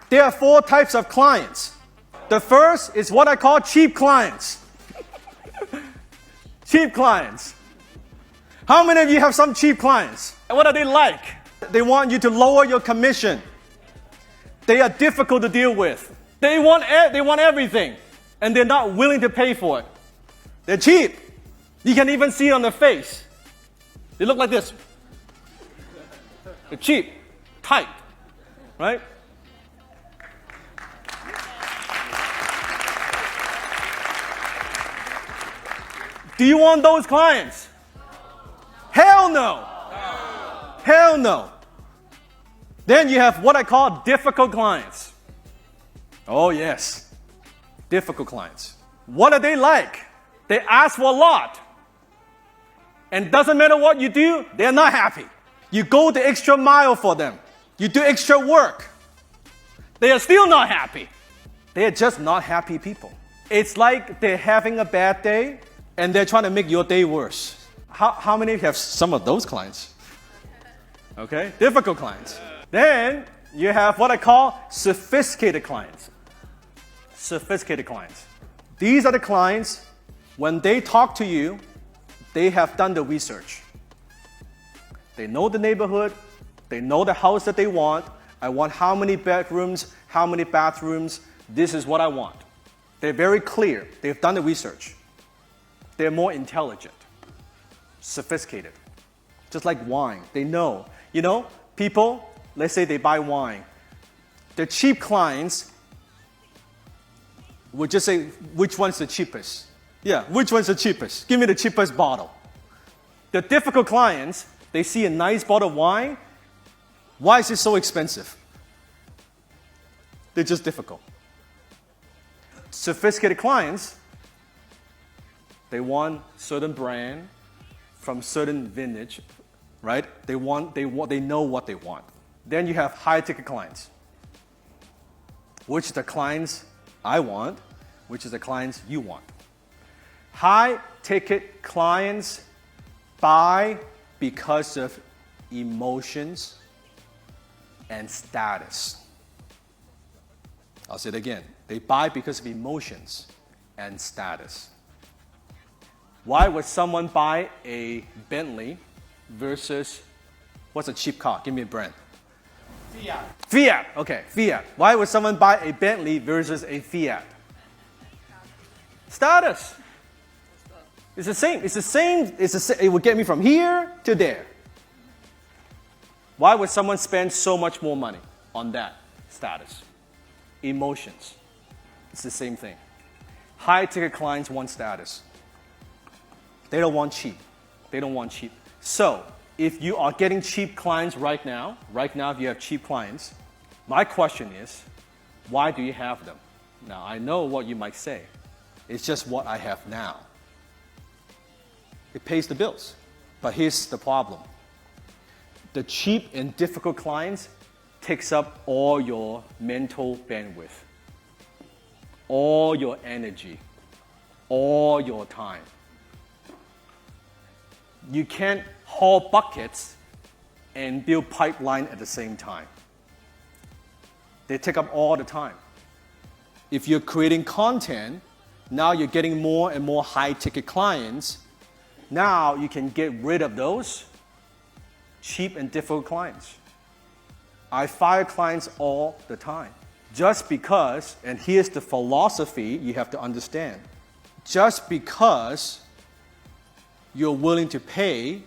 There are 4 types of clients. The first is what I call cheap clients. Cheap clients. How many of you have some cheap clients? And what are they like? They want you to lower your commission. They are difficult to deal with. They want everything, and they're not willing to pay for it. They're cheap. You can even see it on their face. They look like this. They're cheap, tight, right? Do you want those clients? Hell no. Hell no. Then you have what I call difficult clients. Oh yes, difficult clients. What are they like? They ask for a lot. And doesn't matter what you do, they're not happy. You go the extra mile for them. You do extra work. They are still not happy. They are just not happy people. It's like they're having a bad day and they're trying to make your day worse. How many have some of those clients? Okay, difficult clients. Then you have what I call sophisticated clients. Sophisticated clients. These are the clients, when they talk to you, they have done the research. They know the neighborhood, they know the house that they want. I want how many bedrooms, how many bathrooms, this is what I want. They're very clear, they've done the research. They're more intelligent, sophisticated. Just like wine, they know. You know, people, let's say they buy wine. The cheap clients would just say, which one's the cheapest? Yeah, which one's the cheapest? Give me the cheapest bottle. The difficult clients, they see a nice bottle of wine. Why is it so expensive? They're just difficult. Sophisticated clients, they want certain brand from certain vintage, right? They know what they want. Then you have high-ticket clients, which the clients I want, which is the clients you want. High-ticket clients buy because of emotions and status. I'll say it again. They buy because of emotions and status. Why would someone buy a Bentley versus, what's a cheap car? Give me a brand. Fiat. Fiat, okay, Fiat. Why would someone buy a Bentley versus a Fiat? Status. It's the same. It would get me from here to there. Why would someone spend so much more money on that? Status. Emotions. It's the same thing. High-ticket clients want status. They don't want cheap. They don't want cheap. So, if you are getting cheap clients right now if you have cheap clients, my question is, why do you have them? Now, I know what you might say. It's just what I have now. It pays the bills. But here's the problem. The cheap and difficult clients takes up all your mental bandwidth, all your energy, all your time. You can't haul buckets and build pipeline at the same time. They take up all the time. If you're creating content, now you're getting more and more high-ticket clients. Now you can get rid of those cheap and difficult clients. I fire clients all the time. Just because, and here's the philosophy you have to understand, just because you're willing to pay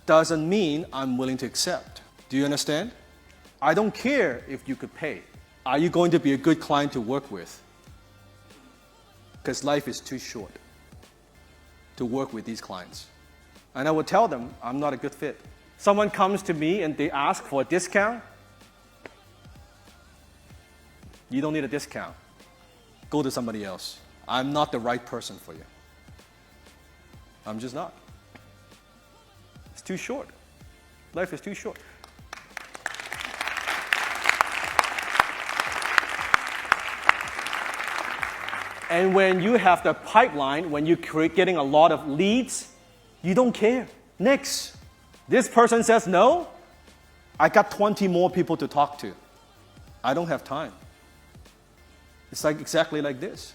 doesn't mean I'm willing to accept. Do you understand? I don't care if you could pay. Are you going to be a good client to work with? Because life is too short to work with these clients. And I will tell them I'm not a good fit. Someone comes to me and they ask for a discount. You don't need a discount. Go to somebody else. I'm not the right person for you. I'm just not. It's too short. Life is too short. And when you have the pipeline, when you're getting a lot of leads, you don't care. Next. This person says no, I got 20 more people to talk to. I don't have time. It's like exactly like this.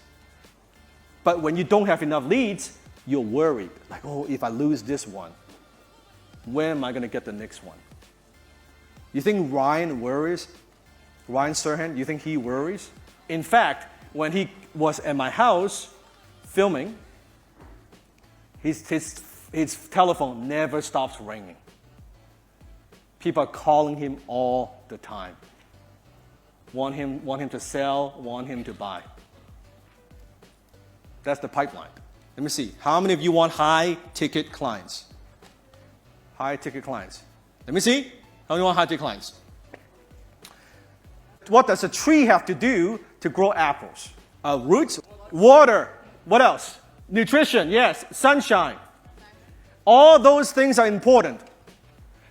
But when you don't have enough leads, you're worried. Like, oh, if I lose this one, when am I going to get the next one? You think Ryan worries? Ryan Serhant, you think he worries? In fact, when he was at my house filming, his telephone never stops ringing. People are calling him all the time. Want him to sell, want him to buy. That's the pipeline. Let me see. How many of you want high-ticket clients? High-ticket clients. Let me see. How many want high-ticket clients? What does a tree have to do to grow apples? Roots, water. What else? Nutrition, yes. Sunshine. All those things are important.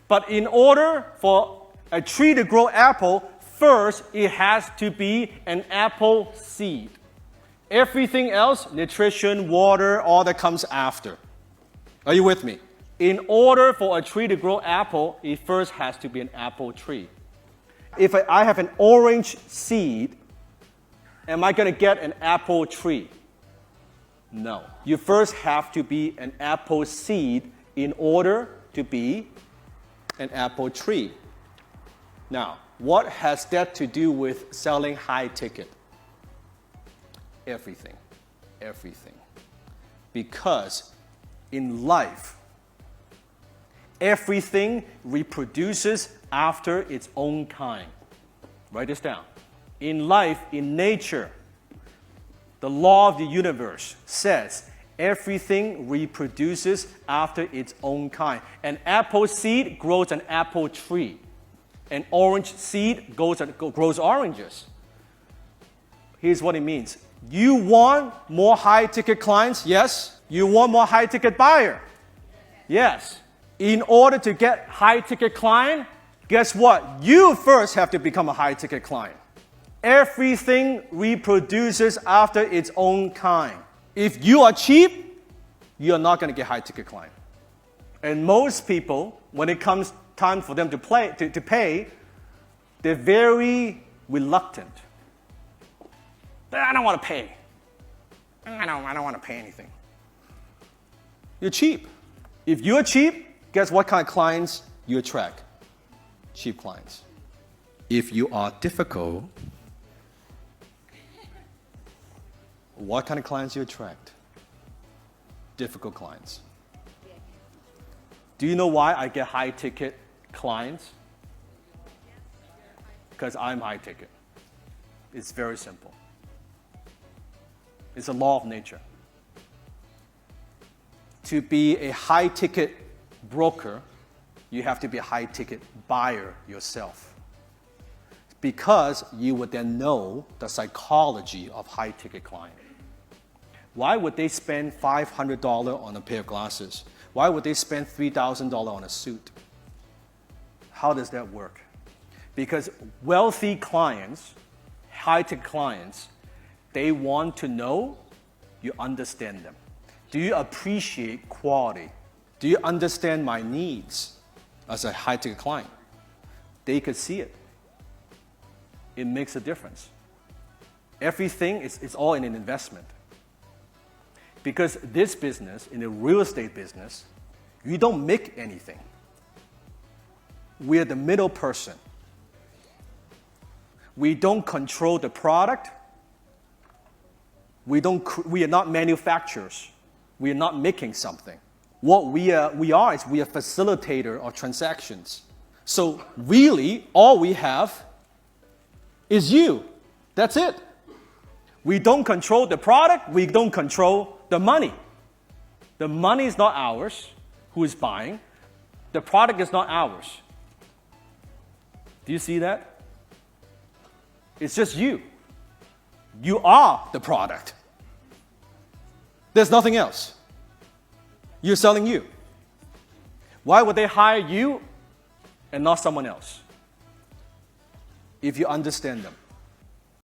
But in order for a tree to grow apple, first it has to be an apple seed. Everything else, nutrition, water, all that comes after. Are you with me? In order for a tree to grow apple, it first has to be an apple tree. If I have an orange seed, am I going to get an apple tree? No. You first have to be an apple seed in order to be an apple tree. Now, what has that to do with selling high ticket? Everything. Everything. Because in life, everything reproduces after its own kind. Write this down. In life, in nature, the law of the universe says everything reproduces after its own kind. An apple seed grows an apple tree. An orange seed grows oranges. Here's what it means. You want more high-ticket clients? Yes. You want more high-ticket buyer? Yes. In order to get high-ticket client, guess what? You first have to become a high-ticket client. Everything reproduces after its own kind. If you are cheap, you are not going to get high-ticket client. And most people, when it comes time for them to pay, they're very reluctant. I don't want to pay. I don't want to pay anything. You're cheap. If you're cheap, guess what kind of clients you attract? Cheap clients. If you are difficult, what kind of clients you attract? Difficult clients. Do you know why I get high-ticket clients? Because I'm high-ticket. It's very simple. It's a law of nature. To be a high-ticket broker, you have to be a high-ticket buyer yourself. Because you would then know the psychology of high-ticket client. Why would they spend $500 on a pair of glasses? Why would they spend $3,000 on a suit? How does that work? Because wealthy clients, high-ticket clients, they want to know you understand them. Do you appreciate quality? Do you understand my needs as a high-ticket client? They could see it. It makes a difference. Everything is all in an investment. Because this business, in the real estate business, you don't make anything. We're the middle person. We don't control the product. We are not manufacturers. We are not making something. What we are is we are facilitator of transactions. So really, all we have is you. That's it. We don't control the product. We don't control the money. The money is not ours. Who is buying? The product is not ours. Do you see that? It's just you. You are the product. There's nothing else. You're selling you. Why would they hire you and not someone else? If you understand them.